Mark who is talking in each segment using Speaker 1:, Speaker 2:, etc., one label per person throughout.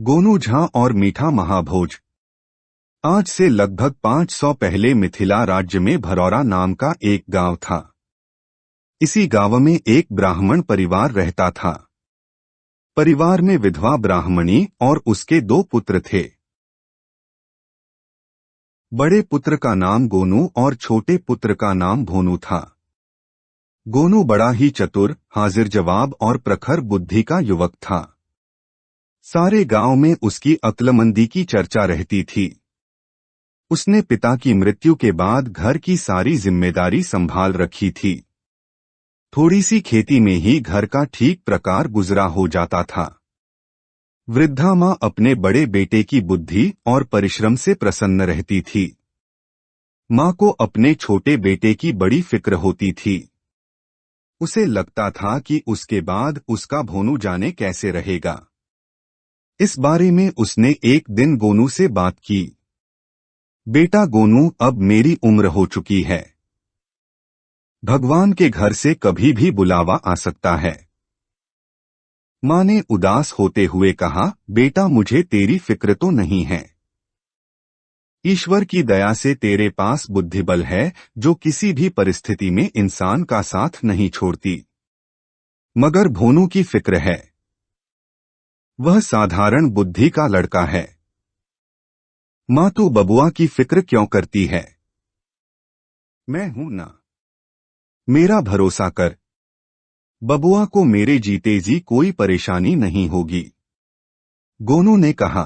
Speaker 1: गोनू झा और मीठा महाभोज। आज से लगभग 500 पहले मिथिला राज्य में भरौरा नाम का एक गांव था। इसी गांव में एक ब्राह्मण परिवार रहता था। परिवार में विधवा ब्राह्मणी और उसके 2 पुत्र थे। बड़े पुत्र का नाम गोनू और छोटे पुत्र का नाम भोनू था। गोनू बड़ा ही चतुर, हाजिर जवाब और प्रखर बुद्धि का युवक था। सारे गांव में उसकी अक्लमंदी की चर्चा रहती थी। उसने पिता की मृत्यु के बाद घर की सारी जिम्मेदारी संभाल रखी थी। थोड़ी सी खेती में ही घर का ठीक प्रकार गुजरा हो जाता था। वृद्धा माँ अपने बड़े बेटे की बुद्धि और परिश्रम से प्रसन्न रहती थी। माँ को अपने छोटे बेटे की बड़ी फिक्र होती थी। उसे लगता था कि उसके बाद उसका भोनू जाने कैसे रहेगा। इस बारे में उसने एक दिन गोनू से बात की। बेटा गोनू, अब मेरी उम्र हो चुकी है। भगवान के घर से कभी भी बुलावा आ सकता है। माँ ने उदास होते हुए कहा, बेटा मुझे तेरी फिक्र तो नहीं है। ईश्वर की दया से तेरे पास बुद्धिबल है जो किसी भी परिस्थिति में इंसान का साथ नहीं छोड़ती। मगर भोनू की फिक्र है। वह साधारण बुद्धि का लड़का है। माँ तू बबुआ की फिक्र क्यों करती है? मैं हूं ना। मेरा भरोसा कर। बबुआ को मेरे जीते जी कोई परेशानी नहीं होगी। गोनू ने कहा,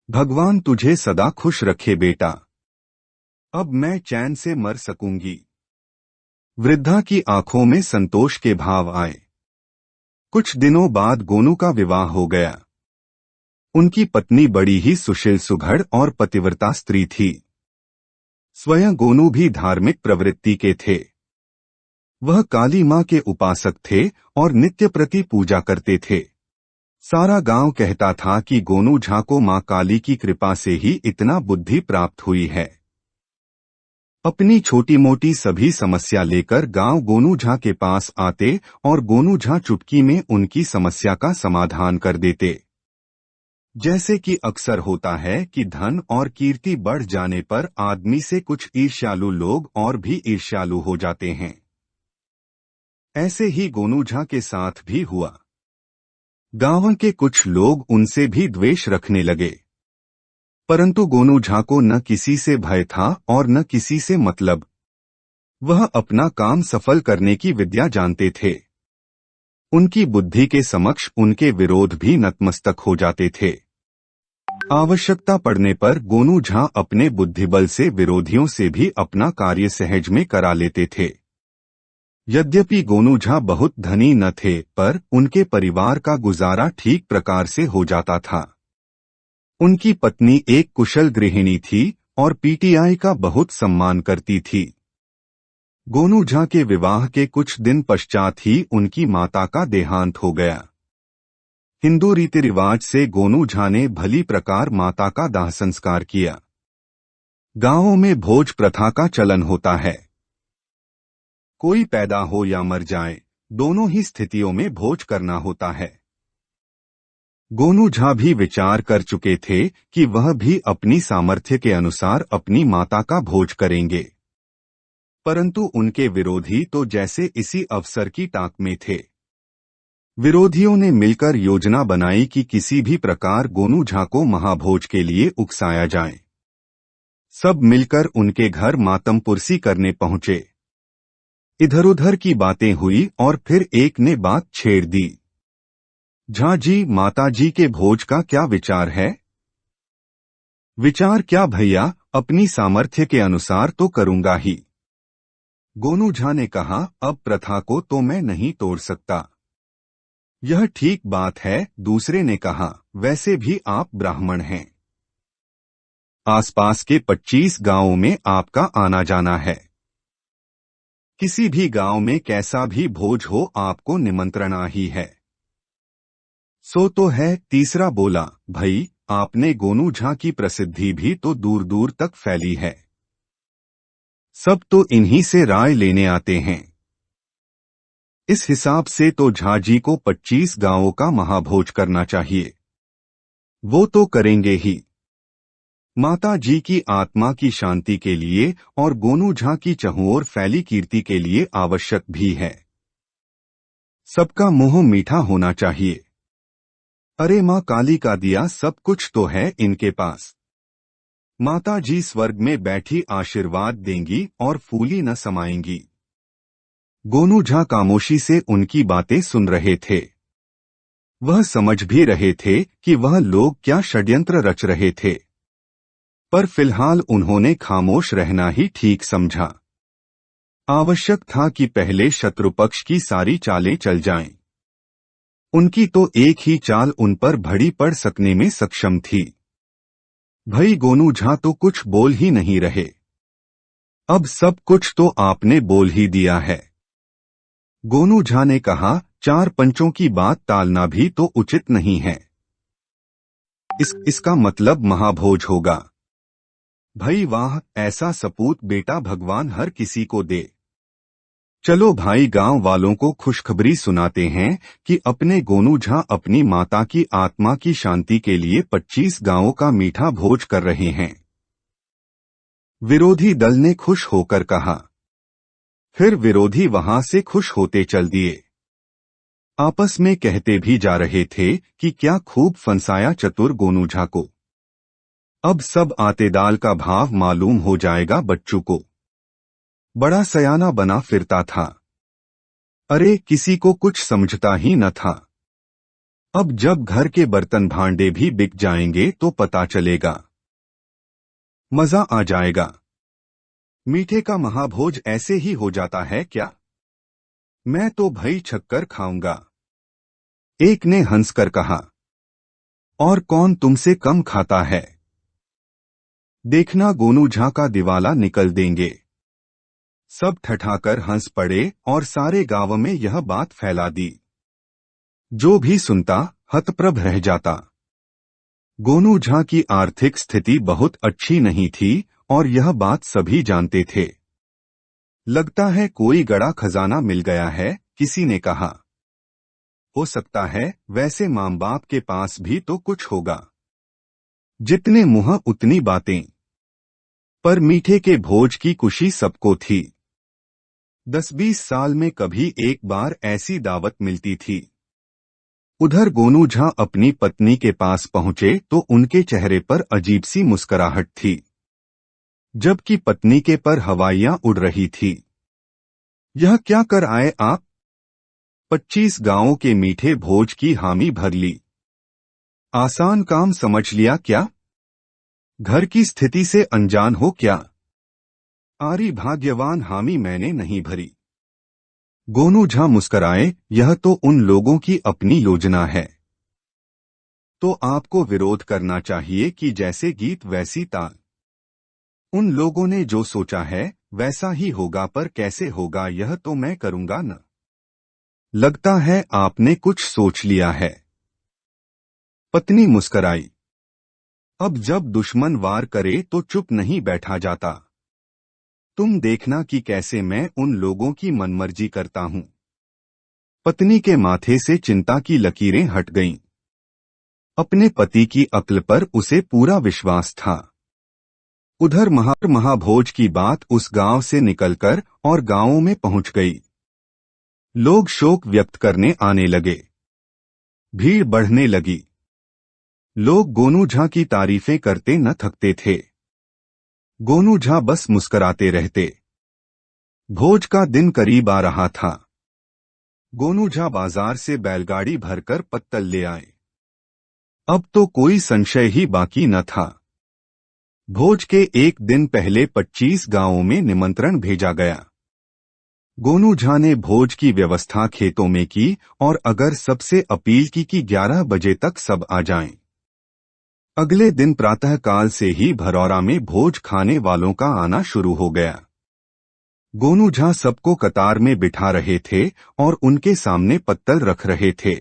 Speaker 1: भगवान तुझे सदा खुश रखे बेटा। अब मैं चैन से मर सकूंगी। वृद्धा की आंखों में संतोष के भाव आए। कुछ दिनों बाद गोनू का विवाह हो गया। उनकी पत्नी बड़ी ही सुशील सुघड़ और पतिव्रता स्त्री थी। स्वयं गोनू भी धार्मिक प्रवृत्ति के थे। वह काली माँ के उपासक थे और नित्य प्रति पूजा करते थे। सारा गांव कहता था कि गोनू झा को माँ काली की कृपा से ही इतना बुद्धि प्राप्त हुई है। अपनी छोटी मोटी सभी समस्या लेकर गांव गोनू झा के पास आते और गोनू झा चुटकी में उनकी समस्या का समाधान कर देते। जैसे कि अक्सर होता है कि धन और कीर्ति बढ़ जाने पर आदमी से कुछ ईर्ष्यालु लोग और भी ईर्ष्यालु हो जाते हैं। ऐसे ही गोनू झा के साथ भी हुआ। गांव के कुछ लोग उनसे भी द्वेष रखने लगे। परंतु गोनू झा को न किसी से भय था और न किसी से मतलब। वह अपना काम सफल करने की विद्या जानते थे। उनकी बुद्धि के समक्ष उनके विरोध भी नतमस्तक हो जाते थे। आवश्यकता पड़ने पर गोनू झा अपने बुद्धिबल से विरोधियों से भी अपना कार्य सहज में करा लेते थे। यद्यपि गोनू झा बहुत धनी न थे, पर उनके परिवार का गुजारा ठीक प्रकार से हो जाता था। उनकी पत्नी एक कुशल गृहिणी थी और पीटीआई का बहुत सम्मान करती थी। गोनू झा के विवाह के कुछ दिन पश्चात ही उनकी माता का देहांत हो गया। हिंदू रीति रिवाज से गोनू झा ने भली प्रकार माता का दाह संस्कार किया। गांवों में भोज प्रथा का चलन होता है। कोई पैदा हो या मर जाए, दोनों ही स्थितियों में भोज करना होता है। गोनू झा भी विचार कर चुके थे कि वह भी अपनी सामर्थ्य के अनुसार अपनी माता का भोज करेंगे। परंतु उनके विरोधी तो जैसे इसी अवसर की ताक में थे। विरोधियों ने मिलकर योजना बनाई कि किसी भी प्रकार गोनू झा को महाभोज के लिए उकसाया जाए। सब मिलकर उनके घर मातमपुरसी करने पहुंचे। इधर उधर की बातें हुई और फिर एक ने बात छेड़ दी। झा जी, माता जी के भोज का क्या विचार है? विचार क्या भैया, अपनी सामर्थ्य के अनुसार तो करूंगा ही। गोनू झा ने कहा, अब प्रथा को तो मैं नहीं तोड़ सकता। यह ठीक बात है। दूसरे ने कहा, वैसे भी आप ब्राह्मण हैं। आसपास के 25 गांवों में आपका आना जाना है। किसी भी गांव में कैसा भी भोज हो, आपको निमंत्रणा ही है। सो तो है। तीसरा बोला, भाई आपने गोनू झा की प्रसिद्धि भी तो दूर दूर तक फैली है। सब तो इन्हीं से राय लेने आते हैं। इस हिसाब से तो झा जी को 25 गांवों का महाभोज करना चाहिए। वो तो करेंगे ही। माता जी की आत्मा की शांति के लिए और गोनू झा की चहुओर फैली कीर्ति के लिए आवश्यक भी है। सबका मुंह मीठा होना चाहिए। अरे माँ काली का दिया सब कुछ तो है इनके पास। माता जी स्वर्ग में बैठी आशीर्वाद देंगी और फूली न समाएंगी। गोनू झा खामोशी से उनकी बातें सुन रहे थे। वह समझ भी रहे थे कि वह लोग क्या षड्यंत्र रच रहे थे, पर फिलहाल उन्होंने खामोश रहना ही ठीक समझा। आवश्यक था कि पहले शत्रुपक्ष की सारी चालें चल जाएं। उनकी तो एक ही चाल उन पर भड़ी पड़ सकने में सक्षम थी। भाई गोनू झा तो कुछ बोल ही नहीं रहे। अब सब कुछ तो आपने बोल ही दिया है। गोनू झा ने कहा, चार पंचों की बात टालना भी तो उचित नहीं है। इसका मतलब महाभोज होगा। भाई वाह, ऐसा सपूत बेटा भगवान हर किसी को दे। चलो भाई गांव वालों को खुशखबरी सुनाते हैं कि अपने गोनू झा अपनी माता की आत्मा की शांति के लिए 25 गांवों का मीठा भोज कर रहे हैं। विरोधी दल ने खुश होकर कहा। फिर विरोधी वहां से खुश होते चल दिए। आपस में कहते भी जा रहे थे कि क्या खूब फंसाया चतुर गोनू झा को। अब सब आतेदाल का भाव मालूम हो जाएगा बच्चू को। बड़ा सयाना बना फिरता था। अरे किसी को कुछ समझता ही न था। अब जब घर के बर्तन भांडे भी बिक जाएंगे तो पता चलेगा। मजा आ जाएगा। मीठे का महाभोज ऐसे ही हो जाता है क्या? मैं तो भई छक्कर खाऊंगा। एक ने हंसकर कहा। और कौन तुमसे कम खाता है? देखना गोनू झा का दिवाला निकल देंगे। सब ठठाकर हंस पड़े और सारे गांव में यह बात फैला दी। जो भी सुनता हतप्रभ रह जाता। गोनू झा की आर्थिक स्थिति बहुत अच्छी नहीं थी और यह बात सभी जानते थे। लगता है कोई गड़ा खजाना मिल गया है, किसी ने कहा। हो सकता है, वैसे माँ बाप के पास भी तो कुछ होगा। जितने मुंह उतनी बातें। पर मीठे के भोज की खुशी सबको थी। 10-20 साल में कभी एक बार ऐसी दावत मिलती थी। उधर गोनू झा अपनी पत्नी के पास पहुंचे तो उनके चेहरे पर अजीब सी मुस्कुराहट थी, जबकि पत्नी के पर हवाइयां उड़ रही थी। यह क्या कर आए आप? 25 गांवों के मीठे भोज की हामी भर ली। आसान काम समझ लिया क्या? घर की स्थिति से अनजान हो क्या? आरी भाग्यवान हामी मैंने नहीं भरी। गोनू झा मुस्कराए, यह तो उन लोगों की अपनी योजना है। तो आपको विरोध करना चाहिए कि जैसे गीत वैसी ताल। उन लोगों ने जो सोचा है वैसा ही होगा, पर कैसे होगा यह तो मैं करूंगा न। लगता है आपने कुछ सोच लिया है। पत्नी मुस्कराई। अब जब दुश्मन वार करे तो चुप नहीं बैठा जाता। तुम देखना कि कैसे मैं उन लोगों की मनमर्जी करता हूं। पत्नी के माथे से चिंता की लकीरें हट गईं। अपने पति की अक्ल पर उसे पूरा विश्वास था। उधर महाभोज की बात उस गांव से निकलकर और गांवों में पहुंच गई। लोग शोक व्यक्त करने आने लगे। भीड़ बढ़ने लगी। लोग गोनू झा की तारीफें करते न थकते थे। गोनू झा बस मुस्कराते रहते। भोज का दिन करीब आ रहा था। गोनू झा बाजार से बैलगाड़ी भरकर पत्तल ले आए। अब तो कोई संशय ही बाकी न था। भोज के एक दिन पहले 25 गांवों में निमंत्रण भेजा गया। गोनू झा ने भोज की व्यवस्था खेतों में की और अगर सबसे अपील की कि 11 बजे तक सब आ जाएं। अगले दिन प्रातःकाल से ही भरौरा में भोज खाने वालों का आना शुरू हो गया। गोनू झा सबको कतार में बिठा रहे थे और उनके सामने पत्तल रख रहे थे।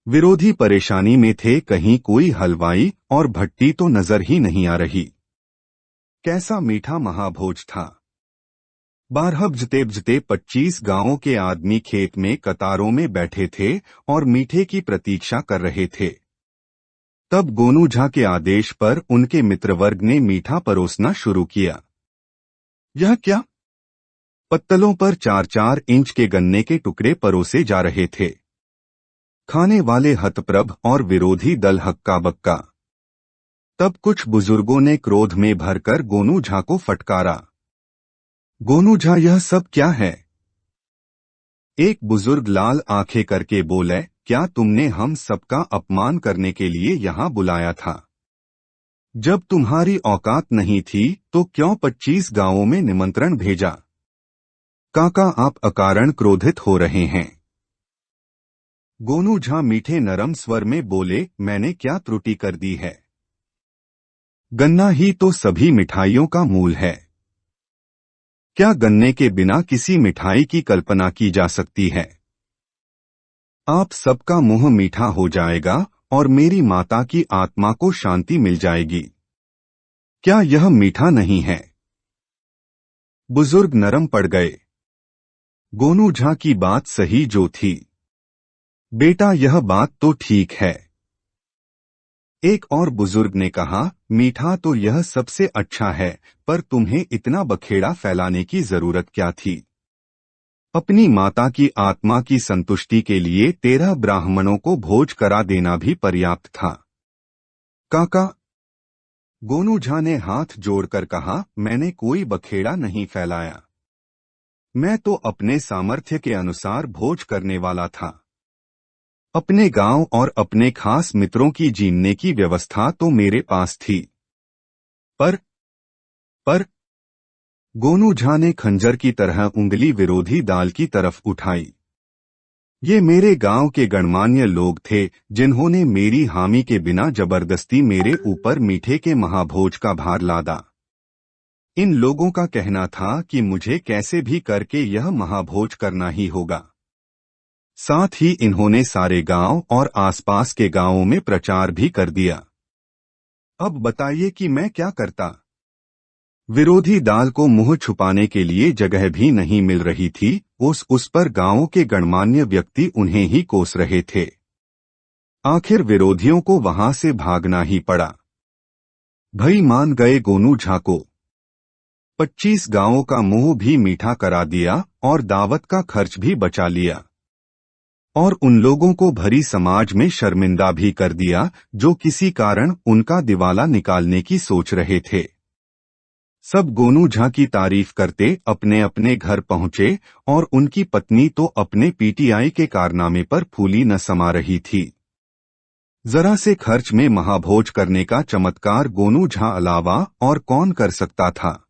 Speaker 1: विरोधी परेशानी में थे, कहीं कोई हलवाई और भट्टी तो नजर ही नहीं आ रही। कैसा मीठा महाभोज था। 12 बजते 25 गांवों के आदमी खेत में कतारों में बैठे थे और मीठे की प्रतीक्षा कर रहे थे। तब गोनू झा के आदेश पर उनके मित्रवर्ग ने मीठा परोसना शुरू किया। यह क्या? पत्तलों पर 4-4 इंच के गन्ने के टुकड़े परोसे जा रहे थे। खाने वाले हतप्रभ और विरोधी दल हक्का बक्का। तब कुछ बुजुर्गों ने क्रोध में भरकर गोनू झा को फटकारा। गोनू झा, यह सब क्या है? एक बुजुर्ग लाल आंखें करके बोले, क्या तुमने हम सबका अपमान करने के लिए यहाँ बुलाया था? जब तुम्हारी औकात नहीं थी तो क्यों 25 गांवों में निमंत्रण भेजा? काका, आप अकारण क्रोधित हो रहे हैं। गोनू झा मीठे नरम स्वर में बोले, मैंने क्या त्रुटि कर दी है? गन्ना ही तो सभी मिठाइयों का मूल है। क्या गन्ने के बिना किसी मिठाई की कल्पना की जा सकती है? आप सबका मुंह मीठा हो जाएगा और मेरी माता की आत्मा को शांति मिल जाएगी। क्या यह मीठा नहीं है? बुजुर्ग नरम पड़ गए। गोनू झा की बात सही जो थी। बेटा, यह बात तो ठीक है। एक और बुजुर्ग ने कहा, मीठा तो यह सबसे अच्छा है, पर तुम्हें इतना बखेड़ा फैलाने की जरूरत क्या थी? अपनी माता की आत्मा की संतुष्टि के लिए 13 ब्राह्मणों को भोज करा देना भी पर्याप्त था। काका, गोनू झा ने हाथ जोड़कर कहा, मैंने कोई बखेड़ा नहीं फैलाया। मैं तो अपने सामर्थ्य के अनुसार भोज करने वाला था। अपने गांव और अपने खास मित्रों की जीने की व्यवस्था तो मेरे पास थी। पर गोनू झा ने खंजर की तरह उंगली विरोधी दाल की तरफ उठाई। ये मेरे गांव के गणमान्य लोग थे जिन्होंने मेरी हामी के बिना जबरदस्ती मेरे ऊपर मीठे के महाभोज का भार लादा। इन लोगों का कहना था कि मुझे कैसे भी करके यह महाभोज करना ही होगा। साथ ही इन्होंने सारे गांव और आसपास के गांवों में प्रचार भी कर दिया। अब बताइए कि मैं क्या करता? विरोधी दाल को मुंह छुपाने के लिए जगह भी नहीं मिल रही थी। उस पर गांवों के गणमान्य व्यक्ति उन्हें ही कोस रहे थे। आखिर विरोधियों को वहां से भागना ही पड़ा। भई मान गए गोनू झा को। 25 गांवों का मुंह भी मीठा करा दिया और दावत का खर्च भी बचा लिया। और उन लोगों को भरी समाज में शर्मिंदा भी कर दिया जो किसी कारण उनका दिवाला निकालने की सोच रहे थे। सब गोनू झा की तारीफ करते अपने अपने घर पहुंचे और उनकी पत्नी तो अपने पीटीआई के कारनामे पर फूली न समा रही थी। जरा से खर्च में महाभोज करने का चमत्कार गोनू झा अलावा और कौन कर सकता था?